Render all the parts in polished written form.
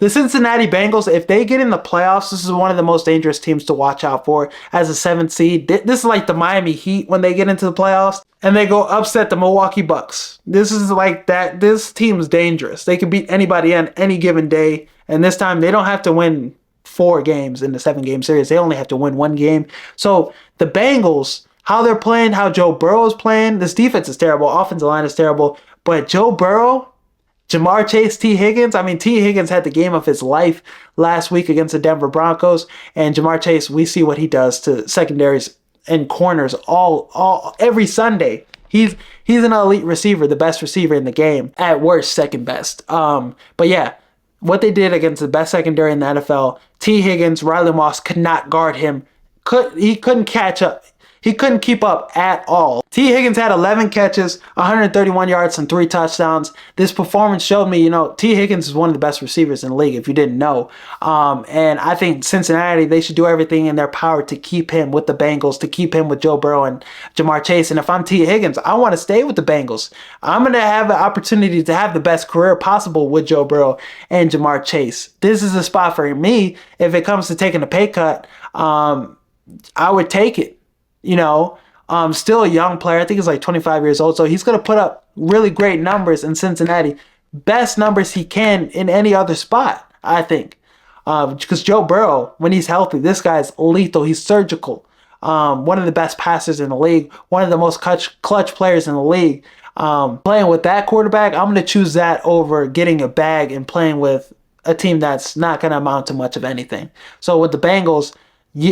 The Cincinnati Bengals, if they get in the playoffs, this is one of the most dangerous teams to watch out for as a 7th seed. This is like the Miami Heat when they get into the playoffs and they go upset the Milwaukee Bucks. This is like that. This team's dangerous. They can beat anybody on any given day. And this time they don't have to win 4 games in the 7-game series. They only have to win 1 game. So the Bengals, how they're playing, how Joe Burrow is playing, this defense is terrible. Offensive line is terrible. But Joe Burrow, Jamar Chase, T. Higgins. I mean, T. Higgins had the game of his life last week against the Denver Broncos. And Jamar Chase, we see what he does to secondaries and corners every Sunday. He's an elite receiver, the best receiver in the game. At worst, second best. But yeah, what they did against the best secondary in the NFL, T. Higgins, Riley Moss could not guard him. He couldn't catch up. He couldn't keep up at all. T. Higgins had 11 catches, 131 yards, and 3 touchdowns. This performance showed me, T. Higgins is one of the best receivers in the league, if you didn't know. And I think Cincinnati, they should do everything in their power to keep him with the Bengals, to keep him with Joe Burrow and Jamar Chase. And if I'm T. Higgins, I want to stay with the Bengals. I'm going to have the opportunity to have the best career possible with Joe Burrow and Jamar Chase. This is a spot for me. If it comes to taking a pay cut, I would take it. Still a young player. I think he's like 25 years old. So he's going to put up really great numbers in Cincinnati. Best numbers he can in any other spot, I think. Because Joe Burrow, when he's healthy, this guy's lethal. He's surgical. One of the best passers in the league. One of the most clutch players in the league. Playing with that quarterback, I'm going to choose that over getting a bag and playing with a team that's not going to amount to much of anything. So with the Bengals,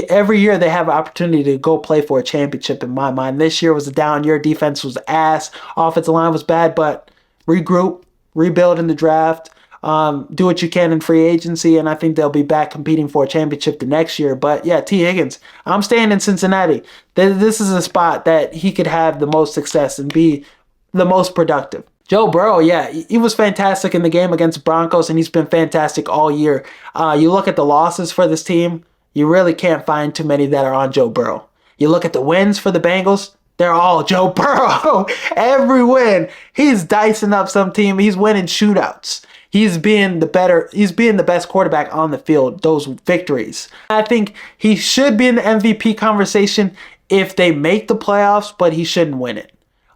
every year they have an opportunity to go play for a championship in my mind. This year was a down year. Defense was ass. Offensive line was bad, but regroup, rebuild in the draft, do what you can in free agency, and I think they'll be back competing for a championship the next year. But yeah, T. Higgins, I'm staying in Cincinnati. This is a spot that he could have the most success and be the most productive. Joe Burrow, yeah, he was fantastic in the game against Broncos, and he's been fantastic all year. You look at the losses for this team, you really can't find too many that are on Joe Burrow. You look at the wins for the Bengals, they're all Joe Burrow. Every win, he's dicing up some team. He's winning shootouts. He's being the best quarterback on the field, those victories. I think he should be in the MVP conversation if they make the playoffs, but he shouldn't win it.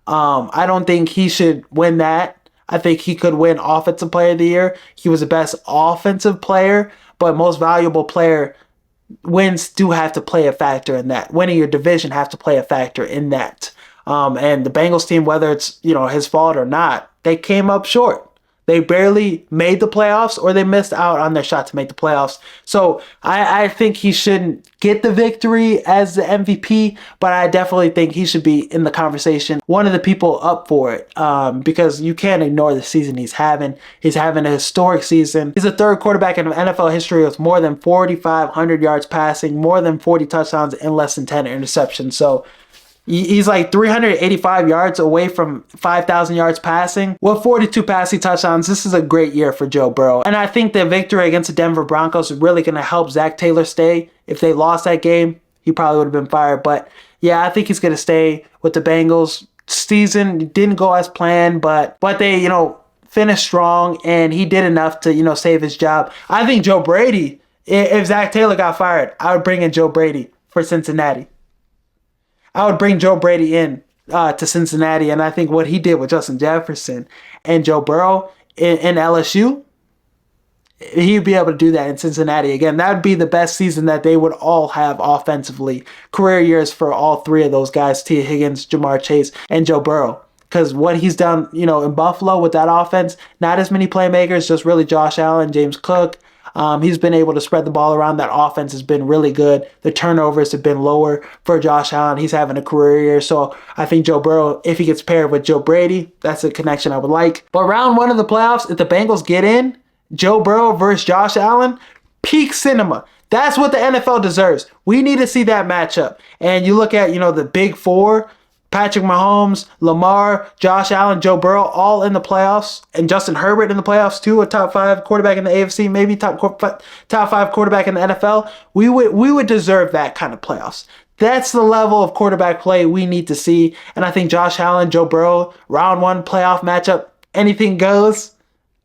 I don't think he should win that. I think he could win Offensive Player of the Year. He was the best offensive player, but most valuable player. Wins do have to play a factor in that. Winning your division have to play a factor in that. And the Bengals team, whether it's his fault or not, they came up short. They barely made the playoffs, or they missed out on their shot to make the playoffs. So I think he shouldn't get the victory as the MVP, but I definitely think he should be in the conversation. One of the people up for it, because you can't ignore the season he's having. He's having a historic season. He's the 3rd quarterback in NFL history with more than 4,500 yards passing, more than 40 touchdowns, and less than 10 interceptions. So he's like 385 yards away from 5,000 yards passing with 42 passing touchdowns. This is a great year for Joe Burrow. And I think the victory against the Denver Broncos is really going to help Zach Taylor stay. If they lost that game, he probably would have been fired. But yeah, I think he's going to stay with the Bengals. Season didn't go as planned, but they, finished strong, and he did enough to, save his job. I think Joe Brady, if Zach Taylor got fired, I would bring in Joe Brady for Cincinnati. I would bring Joe Brady in to Cincinnati, and I think what he did with Justin Jefferson and Joe Burrow in LSU, he'd be able to do that in Cincinnati. Again, that would be the best season that they would all have offensively. Career years for all 3 of those guys, T. Higgins, Jamar Chase, and Joe Burrow. Because what he's done, in Buffalo with that offense, not as many playmakers, just really Josh Allen, James Cook. He's been able to spread the ball around. That offense has been really good. The turnovers have been lower for Josh Allen. He's having a career year. So I think Joe Burrow, if he gets paired with Joe Brady, that's a connection I would like. But round 1 of the playoffs, if the Bengals get in, Joe Burrow versus Josh Allen, peak cinema. That's what the NFL deserves. We need to see that matchup. And you look at, the big 4, Patrick Mahomes, Lamar, Josh Allen, Joe Burrow, all in the playoffs, and Justin Herbert in the playoffs too, a top 5 quarterback in the AFC, maybe top 5 quarterback in the NFL. We would deserve that kind of playoffs. That's the level of quarterback play we need to see, and I think Josh Allen, Joe Burrow, round 1 playoff matchup, anything goes.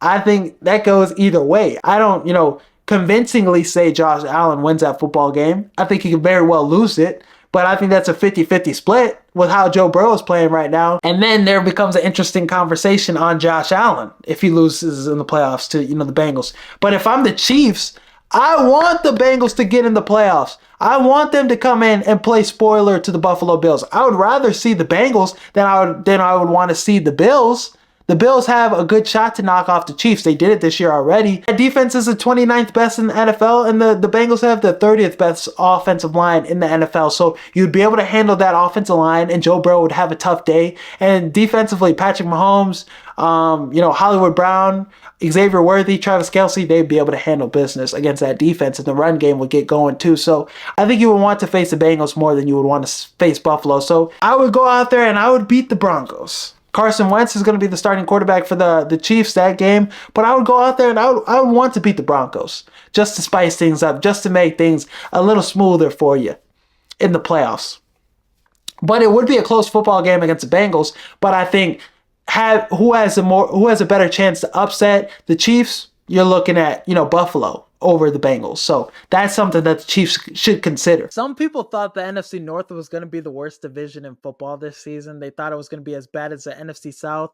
I think that goes either way. I don't, convincingly say Josh Allen wins that football game. I think he could very well lose it, but I think that's a 50-50 split with how Joe Burrow is playing right now. And then there becomes an interesting conversation on Josh Allen if he loses in the playoffs to, the Bengals. But if I'm the Chiefs, I want the Bengals to get in the playoffs. I want them to come in and play spoiler to the Buffalo Bills. I would rather see the Bengals than I would want to see the Bills. The Bills have a good shot to knock off the Chiefs. They did it this year already. That defense is the 29th best in the NFL, and the Bengals have the 30th best offensive line in the NFL. So you'd be able to handle that offensive line, and Joe Burrow would have a tough day. And defensively, Patrick Mahomes, Hollywood Brown, Xavier Worthy, Travis Kelce, they'd be able to handle business against that defense, and the run game would get going too. So I think you would want to face the Bengals more than you would want to face Buffalo. So I would go out there and I would beat the Broncos. Carson Wentz is going to be the starting quarterback for the Chiefs that game, but I would go out there and I would want to beat the Broncos just to spice things up, just to make things a little smoother for you in the playoffs. But it would be a close football game against the Bengals, but I think who has a better chance to upset the Chiefs? You're looking at, Buffalo over the Bengals. So that's something that the Chiefs should consider. Some people thought the NFC North was going to be the worst division in football this season. They thought it was going to be as bad as the NFC South.